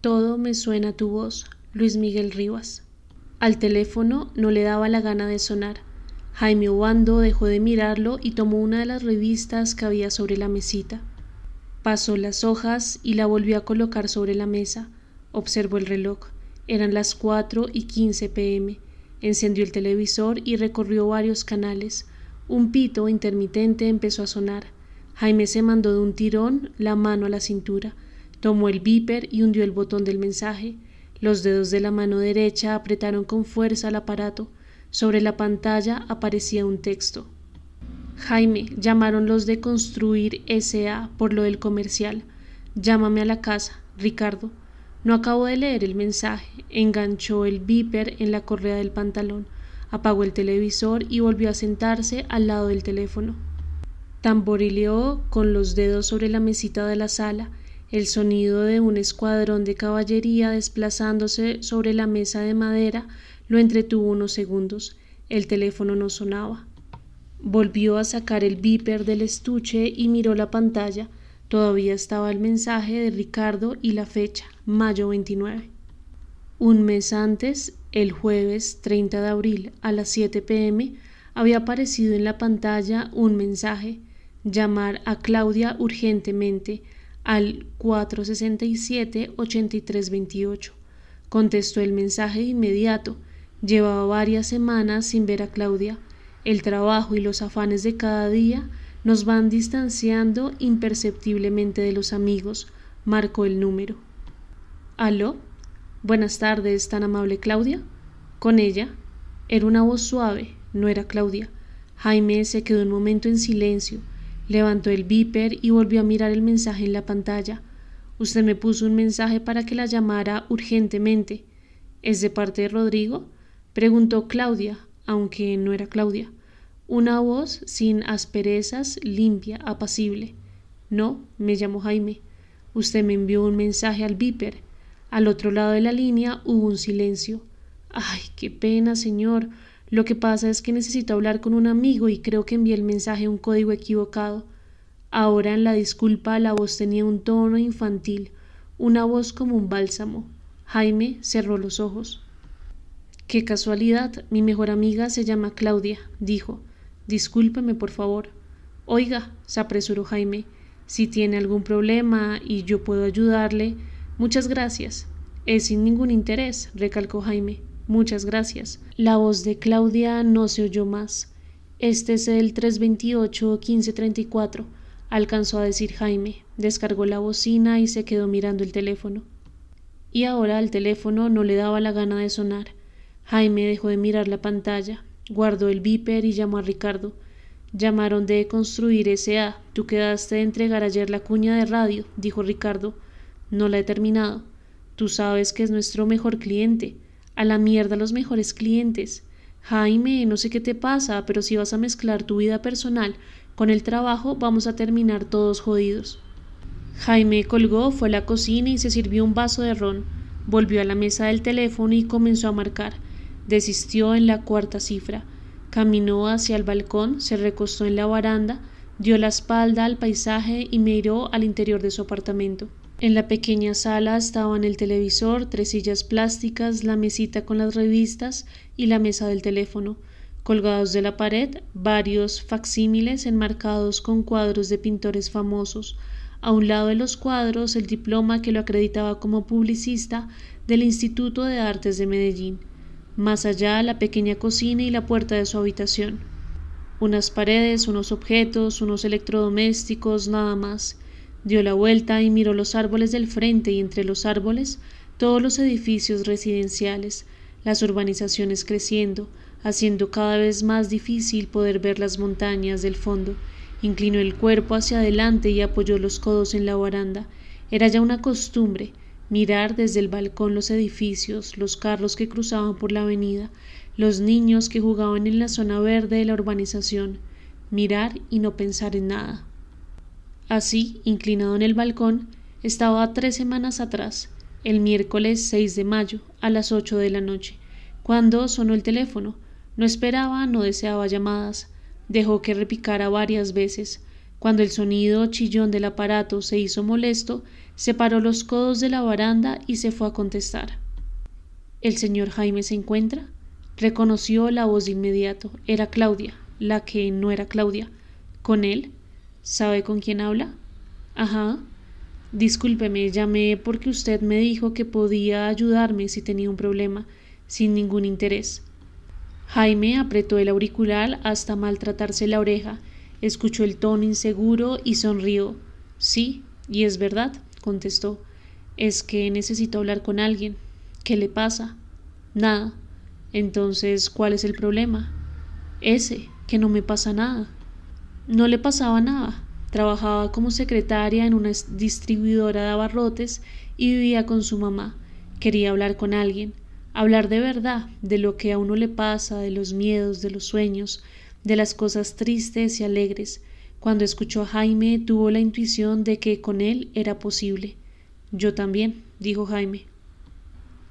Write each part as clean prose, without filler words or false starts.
Todo me suena tu voz, Luis Miguel Rivas. Al teléfono no le daba la gana de sonar. Jaime Obando dejó de mirarlo y tomó una de las revistas que había sobre la mesita. Pasó las hojas y la volvió a colocar sobre la mesa. Observó el reloj. Eran las 4:15 p.m. Encendió el televisor y recorrió varios canales. Un pito intermitente empezó a sonar. Jaime se mandó de un tirón la mano a la cintura. Tomó el beeper y hundió el botón del mensaje. Los dedos de la mano derecha apretaron con fuerza el aparato. Sobre la pantalla aparecía un texto. Jaime, llamaron los de Construir S.A. por lo del comercial. Llámame a la casa, Ricardo. No acabo de leer el mensaje. Enganchó el beeper en la correa del pantalón, apagó el televisor y volvió a sentarse al lado del teléfono. Tamborileó con los dedos sobre la mesita de la sala. El sonido de un escuadrón de caballería desplazándose sobre la mesa de madera lo entretuvo unos segundos. El teléfono no sonaba. Volvió a sacar el beeper del estuche y miró la pantalla. Todavía estaba el mensaje de Ricardo y la fecha, mayo 29. Un mes antes, el jueves 30 de abril a las 7 p.m., había aparecido en la pantalla un mensaje: llamar a Claudia urgentemente al 467-8328. Contestó el mensaje de inmediato. Llevaba varias semanas sin ver a Claudia. El trabajo y los afanes de cada día nos van distanciando imperceptiblemente de los amigos. Marcó el número. ¿Aló? Buenas tardes, ¿tan amable Claudia? Con ella. Era una voz suave, no era Claudia. Jaime se quedó un momento en silencio. Levantó el beeper y volvió a mirar el mensaje en la pantalla. Usted me puso un mensaje para que la llamara urgentemente. ¿Es de parte de Rodrigo? Preguntó Claudia, aunque no era Claudia. Una voz sin asperezas, limpia, apacible. No, me llamo Jaime. Usted me envió un mensaje al beeper. Al otro lado de la línea hubo un silencio. Ay, qué pena, señor. Lo que pasa es que necesito hablar con un amigo y creo que envié el mensaje a un código equivocado. Ahora en la disculpa la voz tenía un tono infantil, una voz como un bálsamo. Jaime cerró los ojos. Qué casualidad, mi mejor amiga se llama Claudia, dijo. Discúlpeme, por favor. Oiga, se apresuró Jaime, si tiene algún problema y yo puedo ayudarle, muchas gracias. Es sin ningún interés, recalcó Jaime. Muchas gracias. La voz de Claudia no se oyó más. Este es el 328-1534, alcanzó a decir Jaime. Descargó la bocina y se quedó mirando el teléfono. Y ahora el teléfono no le daba la gana de sonar. Jaime dejó de mirar la pantalla, guardó el beeper y llamó a Ricardo. Llamaron de Construir S.A. Tú quedaste de entregar ayer la cuña de radio, dijo Ricardo. No la he terminado. Tú sabes que es nuestro mejor cliente. A la mierda los mejores clientes. Jaime, no sé qué te pasa, pero si vas a mezclar tu vida personal con el trabajo, vamos a terminar todos jodidos. Jaime colgó, fue a la cocina y se sirvió un vaso de ron. Volvió a la mesa del teléfono y comenzó a marcar. Desistió en la cuarta cifra. Caminó hacia el balcón, se recostó en la baranda, dio la espalda al paisaje y miró al interior de su apartamento. En la pequeña sala estaban el televisor, 3 sillas plásticas, la mesita con las revistas y la mesa del teléfono. Colgados de la pared, varios facsímiles enmarcados con cuadros de pintores famosos. A un lado de los cuadros, el diploma que lo acreditaba como publicista del Instituto de Artes de Medellín. Más allá, la pequeña cocina y la puerta de su habitación. Unas paredes, unos objetos, unos electrodomésticos, nada más. Dio la vuelta y miró los árboles del frente y entre los árboles todos los edificios residenciales, las urbanizaciones creciendo, haciendo cada vez más difícil poder ver las montañas del fondo. Inclinó el cuerpo hacia adelante y apoyó los codos en la baranda. Era ya una costumbre mirar desde el balcón los edificios, los carros que cruzaban por la avenida, los niños que jugaban en la zona verde de la urbanización, mirar y no pensar en nada. Así, inclinado en el balcón, estaba 3 semanas atrás, el miércoles 6 de mayo, a las 8 de la noche, cuando sonó el teléfono. No esperaba, no deseaba llamadas. Dejó que repicara varias veces. Cuando el sonido chillón del aparato se hizo molesto, separó los codos de la baranda y se fue a contestar. ¿El señor Jaime se encuentra? Reconoció la voz de inmediato. Era Claudia, la que no era Claudia. ¿Con él? ¿Sabe con quién habla? Ajá. Discúlpeme, llamé porque usted me dijo que podía ayudarme si tenía un problema, sin ningún interés. Jaime apretó el auricular hasta maltratarse la oreja, escuchó el tono inseguro y sonrió. Sí, y es verdad, contestó. Es que necesito hablar con alguien. ¿Qué le pasa? Nada. Entonces, ¿cuál es el problema? Ese, que no me pasa nada. No le pasaba nada. Trabajaba como secretaria en una distribuidora de abarrotes y vivía con su mamá. Quería hablar con alguien, hablar de verdad, de lo que a uno le pasa, de los miedos, de los sueños, de las cosas tristes y alegres. Cuando escuchó a Jaime, tuvo la intuición de que con él era posible. Yo también, dijo Jaime.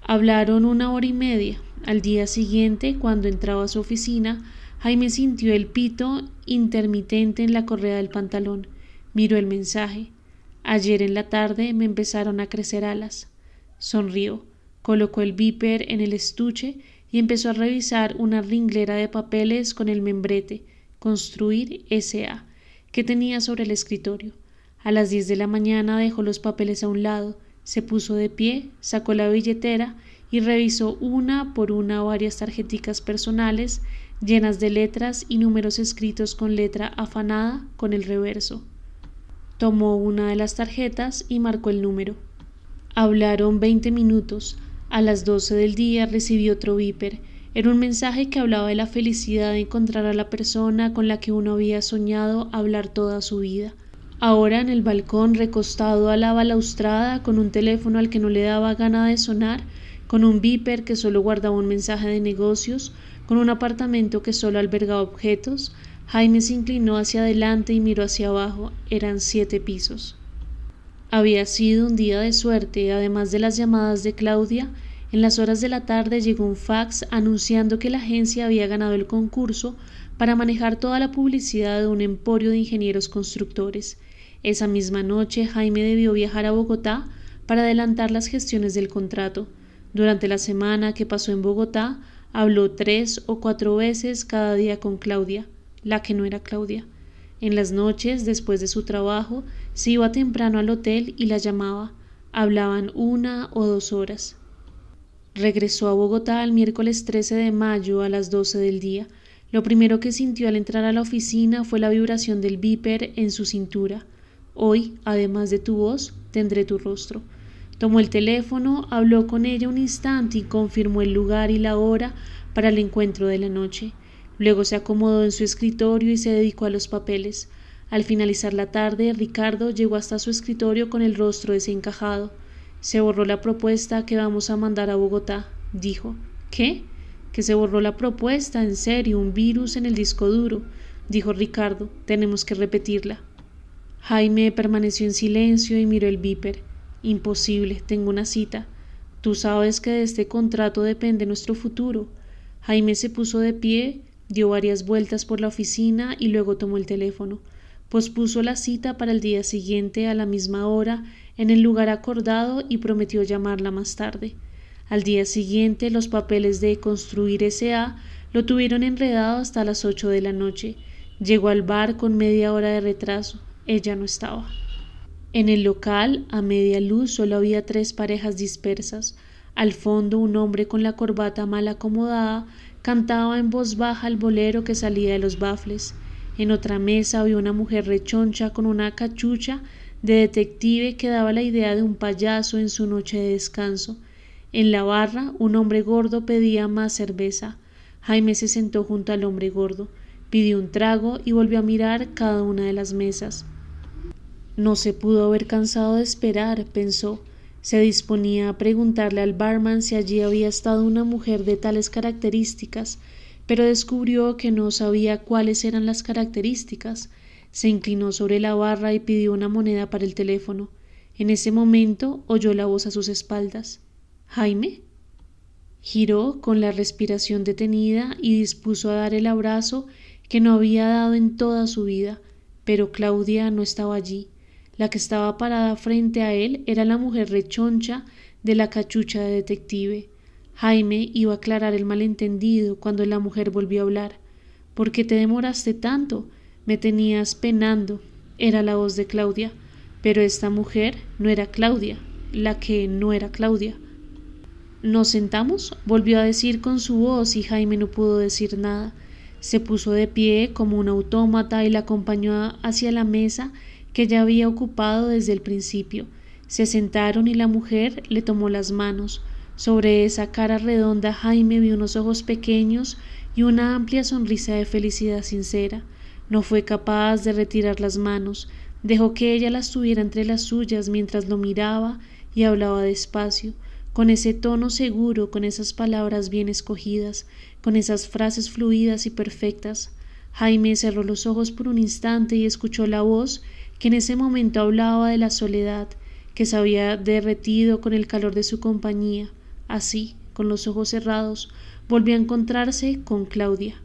Hablaron 1 hora y media. Al día siguiente, cuando entraba a su oficina, Jaime sintió el pito intermitente en la correa del pantalón. Miró el mensaje. Ayer en la tarde me empezaron a crecer alas. Sonrió, colocó el beeper en el estuche y empezó a revisar una ringlera de papeles con el membrete Construir S.A. que tenía sobre el escritorio. A las 10 de la mañana dejó los papeles a un lado, se puso de pie, sacó la billetera y revisó una por una varias tarjeticas personales llenas de letras y números escritos con letra afanada con el reverso. Tomó una de las tarjetas y marcó el número. Hablaron 20 minutos. A las 12 del día recibió otro beeper. Era un mensaje que hablaba de la felicidad de encontrar a la persona con la que uno había soñado hablar toda su vida. Ahora en el balcón, recostado a la balaustrada, con un teléfono al que no le daba gana de sonar, con un beeper que solo guardaba un mensaje de negocios, con un apartamento que solo albergaba objetos, Jaime se inclinó hacia adelante y miró hacia abajo. Eran 7 pisos. Había sido un día de suerte. Además de las llamadas de Claudia, en las horas de la tarde llegó un fax anunciando que la agencia había ganado el concurso para manejar toda la publicidad de un emporio de ingenieros constructores. Esa misma noche Jaime debió viajar a Bogotá para adelantar las gestiones del contrato. Durante la semana que pasó en Bogotá, habló 3 o 4 veces cada día con Claudia, la que no era Claudia. En las noches, después de su trabajo, se iba temprano al hotel y la llamaba. Hablaban 1 o 2 horas. Regresó a Bogotá el miércoles 13 de mayo a las 12 del día. Lo primero que sintió al entrar a la oficina fue la vibración del beeper en su cintura. Hoy, además de tu voz, tendré tu rostro. Tomó el teléfono, habló con ella un instante y confirmó el lugar y la hora para el encuentro de la noche. Luego se acomodó en su escritorio y se dedicó a los papeles. Al finalizar la tarde, Ricardo llegó hasta su escritorio con el rostro desencajado. Se borró la propuesta que vamos a mandar a Bogotá, dijo. ¿Qué? Que se borró la propuesta, en serio, un virus en el disco duro, dijo Ricardo. Tenemos que repetirla. Jaime permaneció en silencio y miró el beeper. Imposible, tengo una cita. Tú sabes que de este contrato depende nuestro futuro. Jaime se puso de pie, dio varias vueltas por la oficina y luego tomó el teléfono. Pospuso la cita para el día siguiente a la misma hora en el lugar acordado y prometió llamarla más tarde. Al día siguiente los papeles de Construir S.A. lo tuvieron enredado hasta las 8 de la noche. Llegó al bar con media hora de retraso. Ella no estaba. En el local, a media luz, solo había 3 parejas dispersas. Al fondo, un hombre con la corbata mal acomodada cantaba en voz baja el bolero que salía de los bafles. En otra mesa había una mujer rechoncha con una cachucha de detective que daba la idea de un payaso en su noche de descanso. En la barra, un hombre gordo pedía más cerveza. Jaime se sentó junto al hombre gordo, pidió un trago y volvió a mirar cada una de las mesas. No se pudo haber cansado de esperar, pensó. Se disponía a preguntarle al barman si allí había estado una mujer de tales características, pero descubrió que no sabía cuáles eran las características. Se inclinó sobre la barra y pidió una moneda para el teléfono. En ese momento oyó la voz a sus espaldas. ¿Jaime? Giró con la respiración detenida y dispuso a dar el abrazo que no había dado en toda su vida, pero Claudia no estaba allí. La que estaba parada frente a él era la mujer rechoncha de la cachucha de detective. Jaime iba a aclarar el malentendido cuando la mujer volvió a hablar. ¿Por qué te demoraste tanto? Me tenías penando. Era la voz de Claudia. Pero esta mujer no era Claudia, la que no era Claudia. ¿Nos sentamos?, volvió a decir con su voz y Jaime no pudo decir nada. Se puso de pie como un autómata y la acompañó hacia la mesa que ya había ocupado desde el principio. Se sentaron y la mujer le tomó las manos. Sobre esa cara redonda Jaime vio unos ojos pequeños y una amplia sonrisa de felicidad sincera. No fue capaz de retirar las manos. Dejó que ella las tuviera entre las suyas mientras lo miraba y hablaba despacio, con ese tono seguro, con esas palabras bien escogidas, con esas frases fluidas y perfectas. Jaime cerró los ojos por un instante y escuchó la voz que en ese momento hablaba de la soledad, que se había derretido con el calor de su compañía. Así, con los ojos cerrados, volvió a encontrarse con Claudia.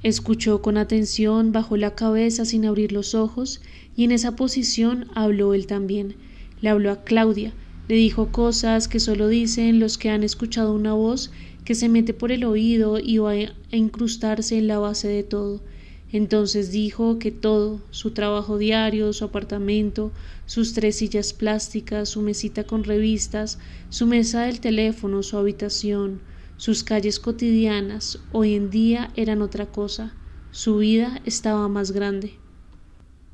Escuchó con atención, bajó la cabeza sin abrir los ojos y en esa posición habló él también. Le habló a Claudia, le dijo cosas que solo dicen los que han escuchado una voz que se mete por el oído y va a incrustarse en la base de todo. Entonces dijo que todo, su trabajo diario, su apartamento, sus 3 sillas plásticas, su mesita con revistas, su mesa del teléfono, su habitación, sus calles cotidianas, hoy en día eran otra cosa. Su vida estaba más grande.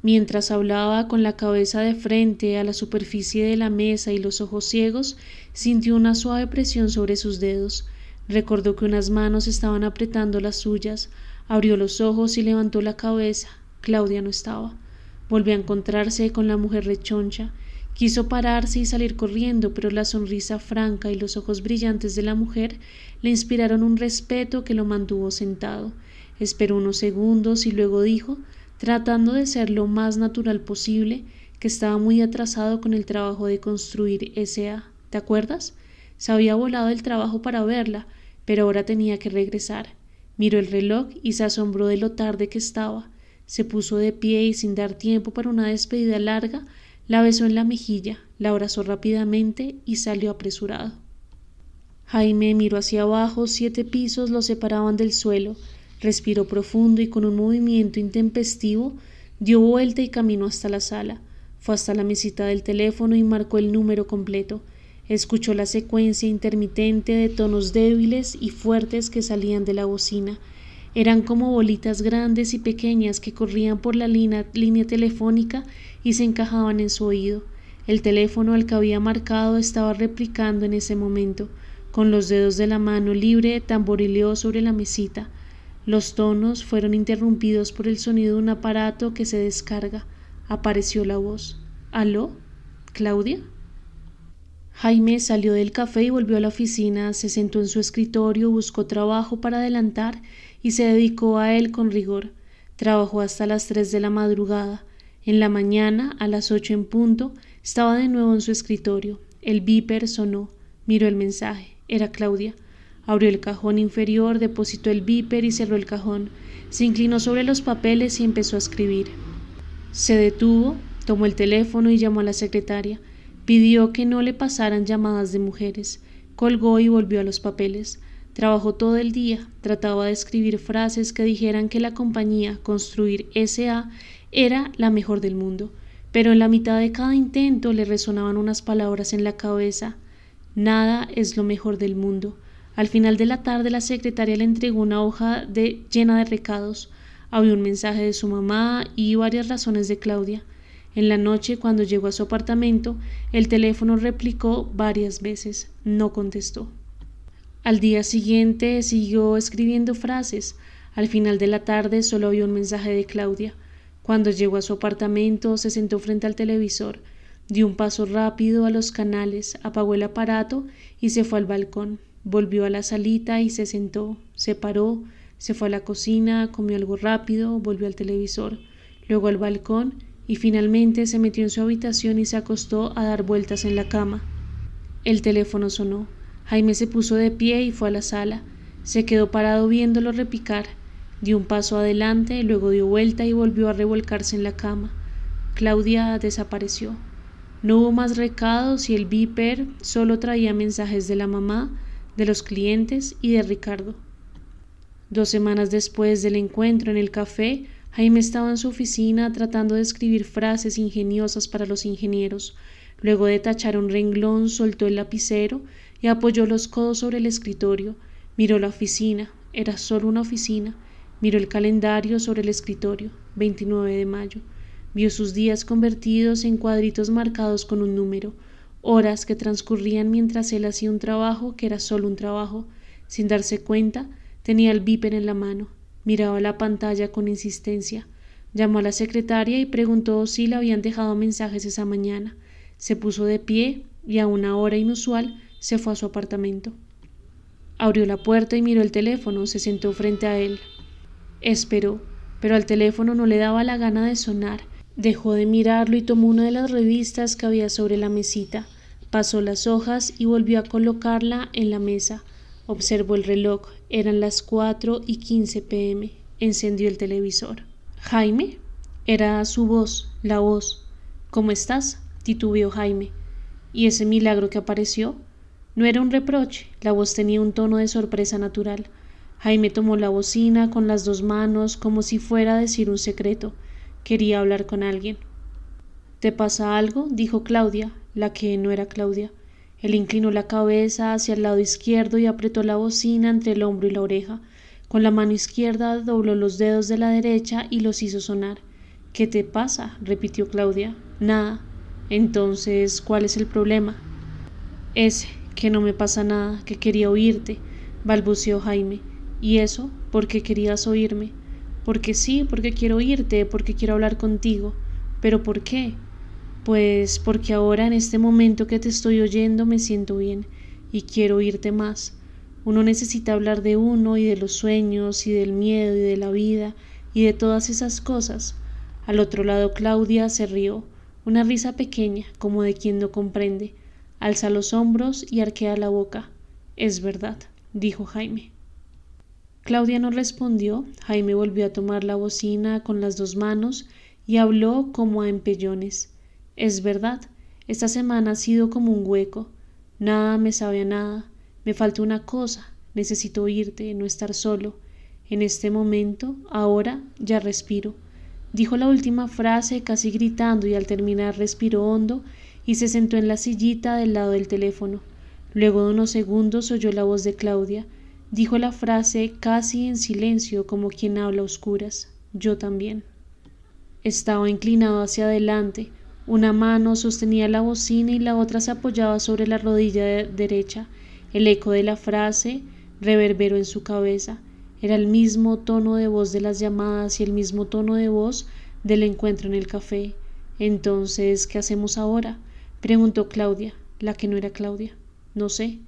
Mientras hablaba con la cabeza de frente a la superficie de la mesa y los ojos ciegos, sintió una suave presión sobre sus dedos. Recordó que unas manos estaban apretando las suyas. Abrió los ojos y levantó la cabeza. Claudia no estaba. Volvió a encontrarse con la mujer rechoncha. Quiso pararse y salir corriendo, pero la sonrisa franca y los ojos brillantes de la mujer le inspiraron un respeto que lo mantuvo sentado. Esperó unos segundos y luego dijo, tratando de ser lo más natural posible, que estaba muy atrasado con el trabajo de construir S.A. ¿Te acuerdas? Se había volado el trabajo para verla, pero ahora tenía que regresar. Miró el reloj y se asombró de lo tarde que estaba. Se puso de pie y sin dar tiempo para una despedida larga, la besó en la mejilla, la abrazó rápidamente y salió apresurado. Jaime miró hacia abajo, 7 pisos lo separaban del suelo, respiró profundo y con un movimiento intempestivo dio vuelta y caminó hasta la sala. Fue hasta la mesita del teléfono y marcó el número completo. Escuchó la secuencia intermitente de tonos débiles y fuertes que salían de la bocina. Eran como bolitas grandes y pequeñas que corrían por la línea telefónica y se encajaban en su oído. El teléfono al que había marcado estaba replicando en ese momento. Con los dedos de la mano libre tamborileó sobre la mesita. Los tonos fueron interrumpidos por el sonido de un aparato que se descarga. Apareció la voz. ¿Aló? ¿Claudia? Jaime salió del café y volvió a la oficina, se sentó en su escritorio, buscó trabajo para adelantar y se dedicó a él con rigor. Trabajó hasta las 3 de la madrugada. En la mañana, a las 8 en punto, estaba de nuevo en su escritorio. El beeper sonó. Miró el mensaje. Era Claudia. Abrió el cajón inferior, depositó el beeper y cerró el cajón. Se inclinó sobre los papeles y empezó a escribir. Se detuvo, tomó el teléfono y llamó a la secretaria. Pidió que no le pasaran llamadas de mujeres. Colgó y volvió a los papeles. Trabajó todo el día. Trataba de escribir frases que dijeran que la compañía Construir S.A. era la mejor del mundo. Pero en la mitad de cada intento le resonaban unas palabras en la cabeza. Nada es lo mejor del mundo. Al final de la tarde la secretaria le entregó una hoja llena de recados. Había un mensaje de su mamá y varias razones de Claudia. En la noche, cuando llegó a su apartamento, el teléfono replicó varias veces. No contestó. Al día siguiente siguió escribiendo frases. Al final de la tarde solo vio un mensaje de Claudia. Cuando llegó a su apartamento, se sentó frente al televisor. Dio un paso rápido a los canales, apagó el aparato y se fue al balcón. Volvió a la salita y se sentó. Se paró, se fue a la cocina, comió algo rápido, volvió al televisor, luego al balcón y finalmente se metió en su habitación y se acostó a dar vueltas en la cama. El teléfono sonó. Jaime se puso de pie y fue a la sala. Se quedó parado viéndolo repicar. Dio un paso adelante, luego dio vuelta y volvió a revolcarse en la cama. Claudia desapareció. No hubo más recados y el beeper solo traía mensajes de la mamá, de los clientes y de Ricardo. 2 semanas después del encuentro en el café, Jaime estaba en su oficina tratando de escribir frases ingeniosas para los ingenieros. Luego de tachar un renglón, soltó el lapicero y apoyó los codos sobre el escritorio. Miró la oficina, era solo una oficina. Miró el calendario sobre el escritorio, 29 de mayo. Vio sus días convertidos en cuadritos marcados con un número, horas que transcurrían mientras él hacía un trabajo que era solo un trabajo. Sin darse cuenta, tenía el beeper en la mano. Miraba la pantalla con insistencia. Llamó a la secretaria y preguntó si le habían dejado mensajes esa mañana. Se puso de pie y a una hora inusual se fue a su apartamento. Abrió la puerta y miró el teléfono. Se sentó frente a él. Esperó, pero al teléfono no le daba la gana de sonar. Dejó de mirarlo y tomó una de las revistas que había sobre la mesita. Pasó las hojas y volvió a colocarla en la mesa. Observó el reloj. Eran las 4:15 p.m. Encendió el televisor. ¿Jaime? Era su voz, la voz. ¿Cómo estás?, titubeó Jaime. ¿Y ese milagro que apareció? No era un reproche. La voz tenía un tono de sorpresa natural. Jaime tomó la bocina con las 2 manos como si fuera a decir un secreto. Quería hablar con alguien. ¿Te pasa algo?, dijo Claudia, la que no era Claudia. Él inclinó la cabeza hacia el lado izquierdo y apretó la bocina entre el hombro y la oreja. Con la mano izquierda dobló los dedos de la derecha y los hizo sonar. ¿Qué te pasa?, repitió Claudia. Nada. Entonces, ¿cuál es el problema? Ese, que no me pasa nada, que quería oírte, balbuceó Jaime. ¿Y eso? ¿Por qué querías oírme? Porque sí, porque quiero oírte, porque quiero hablar contigo. ¿Pero por qué? Pues porque ahora en este momento que te estoy oyendo me siento bien y quiero oírte más. Uno necesita hablar de uno y de los sueños y del miedo y de la vida y de todas esas cosas. Al otro lado Claudia se rió, una risa pequeña, como de quien no comprende. Alza los hombros y arquea la boca. Es verdad, dijo Jaime. Claudia no respondió. Jaime volvió a tomar la bocina con las 2 manos y habló como a empellones. Es verdad, esta semana ha sido como un hueco. Nada me sabe a nada. Me falta una cosa. Necesito oírte, no estar solo. En este momento, ahora, ya respiro. Dijo la última frase casi gritando y al terminar respiró hondo y se sentó en la sillita del lado del teléfono. Luego de unos segundos oyó la voz de Claudia. Dijo la frase casi en silencio como quien habla a oscuras. Yo también. Estaba inclinado hacia adelante. Una mano sostenía la bocina y la otra se apoyaba sobre la rodilla derecha. El eco de la frase reverberó en su cabeza. Era el mismo tono de voz de las llamadas y el mismo tono de voz del encuentro en el café. Entonces, ¿qué hacemos ahora?, preguntó Claudia, la que no era Claudia. No sé.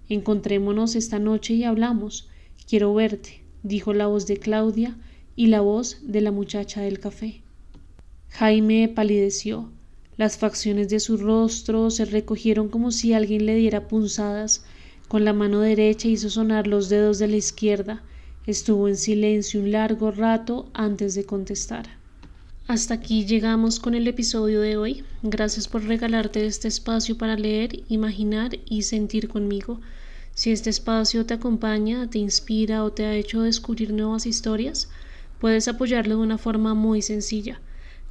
Encontrémonos esta noche y hablamos. Quiero verte, dijo la voz de Claudia y la voz de la muchacha del café. Jaime palideció. Las facciones de su rostro se recogieron como si alguien le diera punzadas. Con la mano derecha hizo sonar los dedos de la izquierda. Estuvo en silencio un largo rato antes de contestar. Hasta aquí llegamos con el episodio de hoy. Gracias por regalarte este espacio para leer, imaginar y sentir conmigo. Si este espacio te acompaña, te inspira o te ha hecho descubrir nuevas historias, puedes apoyarlo de una forma muy sencilla,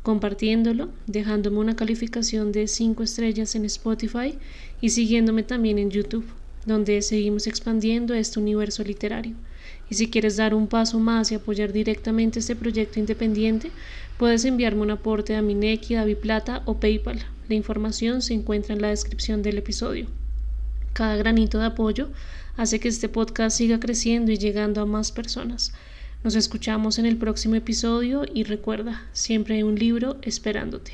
compartiéndolo, dejándome una calificación de 5 estrellas en Spotify y siguiéndome también en YouTube, donde seguimos expandiendo este universo literario. Y si quieres dar un paso más y apoyar directamente este proyecto independiente, puedes enviarme un aporte a mi Nequi, DaviPlata o PayPal. La información se encuentra en la descripción del episodio. Cada granito de apoyo hace que este podcast siga creciendo y llegando a más personas. Nos escuchamos en el próximo episodio y recuerda, siempre hay un libro esperándote.